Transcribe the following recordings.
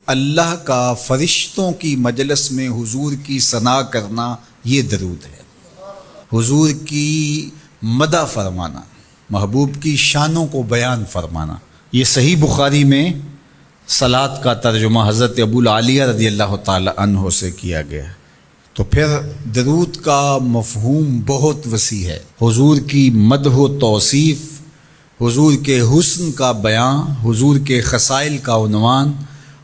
اللہ کا فرشتوں کی مجلس میں حضور کی ثنا کرنا یہ درود ہے، حضور کی مدح فرمانا، محبوب کی شانوں کو بیان فرمانا۔ یہ صحیح بخاری میں صلاۃ کا ترجمہ حضرت ابو العالیہ رضی اللہ تعالی عنہ سے کیا گیا ہے۔ تو پھر درود کا مفہوم بہت وسیع ہے، حضور کی مدح و توصیف، حضور کے حسن کا بیان، حضور کے خصائل کا عنوان،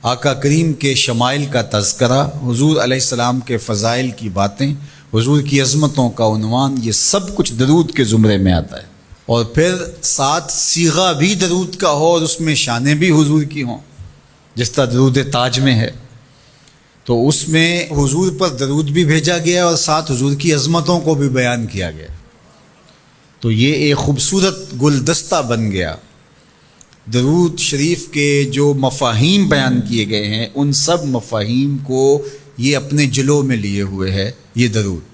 آقا کریم کے شمائل کا تذکرہ، حضور علیہ السلام کے فضائل کی باتیں، حضور کی عظمتوں کا عنوان، یہ سب کچھ درود کے زمرے میں آتا ہے۔ اور پھر ساتھ صیغہ بھی درود کا ہو اور اس میں شانیں بھی حضور کی ہوں، جس طرح درود تاج میں ہے، تو اس میں حضور پر درود بھی بھیجا گیا اور ساتھ حضور کی عظمتوں کو بھی بیان کیا گیا۔ تو یہ ایک خوبصورت گلدستہ بن گیا۔ درود شریف کے جو مفاہیم بیان کیے گئے ہیں، ان سب مفاہیم کو یہ اپنے جلو میں لیے ہوئے ہے یہ درود۔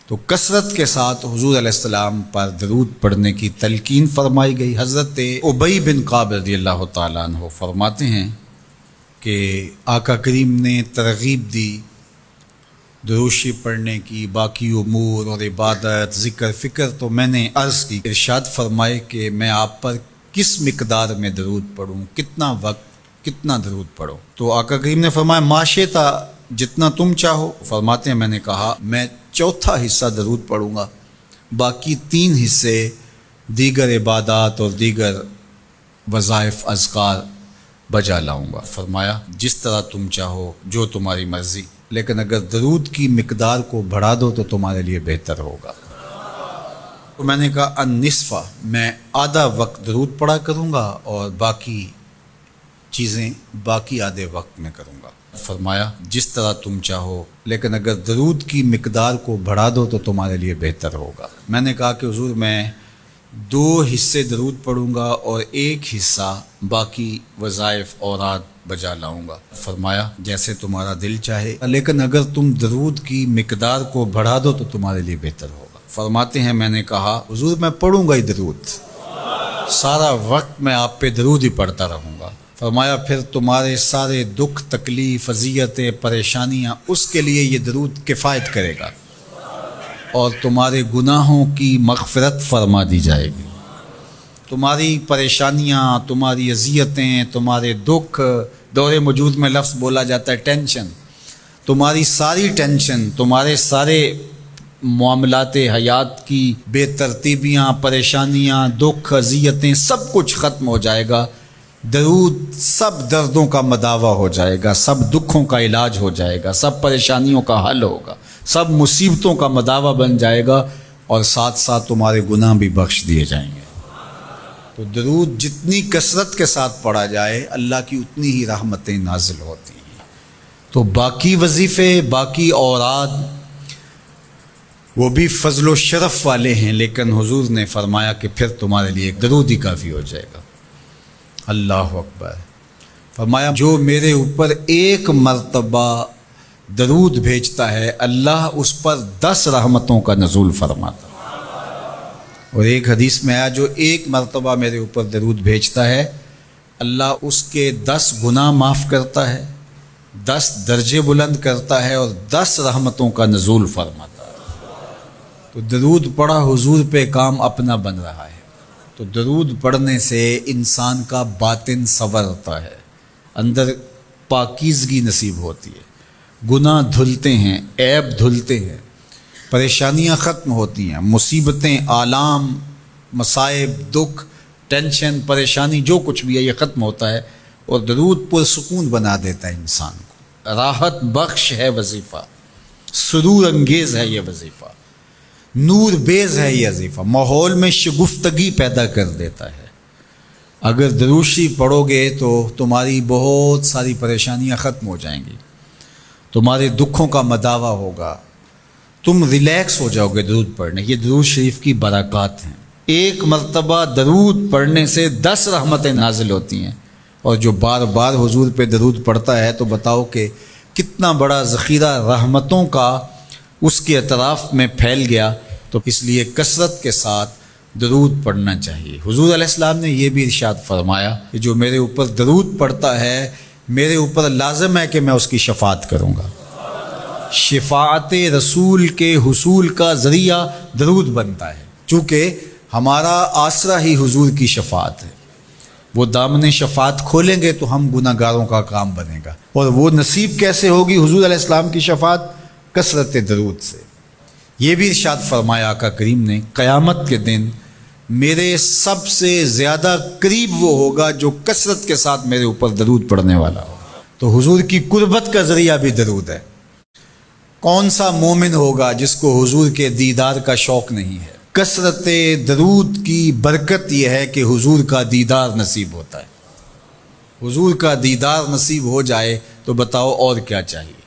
تو کثرت کے ساتھ حضور علیہ السلام پر درود پڑھنے کی تلقین فرمائی گئی۔ حضرت ابی بن کعب رضی اللہ تعالیٰ عنہ فرماتے ہیں کہ آقا کریم نے ترغیب دی درود شریف پڑھنے کی، باقی امور اور عبادت، ذکر فکر تو میں نے عرض کی، ارشاد فرمائے کہ میں آپ پر کس مقدار میں درود پڑھوں، کتنا وقت، کتنا درود پڑھوں؟ تو آقا کریم نے فرمایا ماشیتا، جتنا تم چاہو۔ فرماتے ہیں میں نے کہا میں چوتھا حصہ درود پڑھوں گا، باقی 3 حصے دیگر عبادات اور دیگر وظائف اذکار بجا لاؤں گا۔ فرمایا جس طرح تم چاہو، جو تمہاری مرضی، لیکن اگر درود کی مقدار کو بڑھا دو تو تمہارے لیے بہتر ہوگا۔ تو میں نے کہا النصف، میں آدھا وقت درود پڑھا کروں گا اور باقی چیزیں باقی آدھے وقت میں کروں گا۔ فرمایا جس طرح تم چاہو، لیکن اگر درود کی مقدار کو بڑھا دو تو تمہارے لیے بہتر ہوگا۔ میں نے کہا کہ حضور میں 2 حصے درود پڑھوں گا اور 1 حصہ باقی وظائف اوراد بجا لاؤں گا۔ فرمایا جیسے تمہارا دل چاہے، لیکن اگر تم درود کی مقدار کو بڑھا دو تو تمہارے لیے بہتر ہوگا۔ فرماتے ہیں میں نے کہا حضور میں پڑھوں گا ہی درود، سارا وقت میں آپ پہ درود ہی پڑھتا رہوں گا۔ فرمایا پھر تمہارے سارے دکھ، تکلیف، اذیتیں، پریشانیاں، اس کے لیے یہ درود کفایت کرے گا اور تمہارے گناہوں کی مغفرت فرما دی جائے گی۔ تمہاری پریشانیاں، تمہاری اذیتیں، تمہارے دکھ، دور موجود میں لفظ بولا جاتا ہے ٹینشن، تمہاری ساری ٹینشن، تمہارے سارے معاملات حیات کی بے ترتیبیاں، پریشانیاں، دکھ، اذیتیں، سب کچھ ختم ہو جائے گا۔ درود سب دردوں کا مداوع ہو جائے گا، سب دکھوں کا علاج ہو جائے گا، سب پریشانیوں کا حل ہوگا، سب مصیبتوں کا مداوع بن جائے گا، اور ساتھ ساتھ تمہارے گناہ بھی بخش دیے جائیں گے۔ تو درود جتنی کثرت کے ساتھ پڑھا جائے اللہ کی اتنی ہی رحمتیں نازل ہوتی ہیں۔ تو باقی وظیفے، باقی اوراد وہ بھی فضل و شرف والے ہیں، لیکن حضور نے فرمایا کہ پھر تمہارے لیے ایک درود ہی کافی ہو جائے گا۔ اللہ اکبر۔ فرمایا جو میرے اوپر 1 مرتبہ درود بھیجتا ہے اللہ اس پر 10 رحمتوں کا نزول فرماتا ہے۔ اور ایک حدیث میں آیا جو 1 مرتبہ میرے اوپر درود بھیجتا ہے اللہ اس کے 10 گناہ معاف کرتا ہے، 10 درجے بلند کرتا ہے اور 10 رحمتوں کا نزول فرماتا ہے۔ تو درود پڑھا حضور پہ کام اپنا بن رہا ہے۔ تو درود پڑھنے سے انسان کا باطن سنورتا ہے، اندر پاکیزگی نصیب ہوتی ہے، گناہ دھلتے ہیں، عیب دھلتے ہیں، پریشانیاں ختم ہوتی ہیں، مصیبتیں، آلام، مصائب، دکھ، ٹینشن، پریشانی جو کچھ بھی ہے یہ ختم ہوتا ہے، اور درود پرسکون بنا دیتا ہے انسان کو۔ راحت بخش ہے وظیفہ، سرور انگیز ہے یہ وظیفہ، نور بیز ہے یہ وظیفہ، ماحول میں شگفتگی پیدا کر دیتا ہے۔ اگر درود شریف پڑھو گے تو تمہاری بہت ساری پریشانیاں ختم ہو جائیں گی، تمہارے دکھوں کا مداوع ہوگا، تم ریلیکس ہو جاؤ گے درود پڑھنے۔ یہ درود شریف کی برکات ہیں۔ 1 مرتبہ درود پڑھنے سے 10 رحمتیں نازل ہوتی ہیں، اور جو بار بار حضور پہ درود پڑھتا ہے تو بتاؤ کہ کتنا بڑا ذخیرہ رحمتوں کا اس کے اطراف میں پھیل گیا۔ تو اس لیے کثرت کے ساتھ درود پڑھنا چاہیے۔ حضور علیہ السلام نے یہ بھی ارشاد فرمایا کہ جو میرے اوپر درود پڑھتا ہے میرے اوپر لازم ہے کہ میں اس کی شفاعت کروں گا۔ شفاعت رسول کے حصول کا ذریعہ درود بنتا ہے، چونکہ ہمارا آسرا ہی حضور کی شفاعت ہے۔ وہ دامن شفاعت کھولیں گے تو ہم گناہ گاروں کا کام بنے گا، اور وہ نصیب کیسے ہوگی حضور علیہ السلام کی شفاعت؟ کثرت درود سے۔ یہ بھی ارشاد فرمایا آقا کریم نے، قیامت کے دن میرے سب سے زیادہ قریب وہ ہوگا جو کثرت کے ساتھ میرے اوپر درود پڑھنے والا ہوگا۔ تو حضور کی قربت کا ذریعہ بھی درود ہے۔ کون سا مومن ہوگا جس کو حضور کے دیدار کا شوق نہیں ہے؟ کثرت درود کی برکت یہ ہے کہ حضور کا دیدار نصیب ہوتا ہے۔ حضور کا دیدار نصیب ہو جائے تو بتاؤ اور کیا چاہیے۔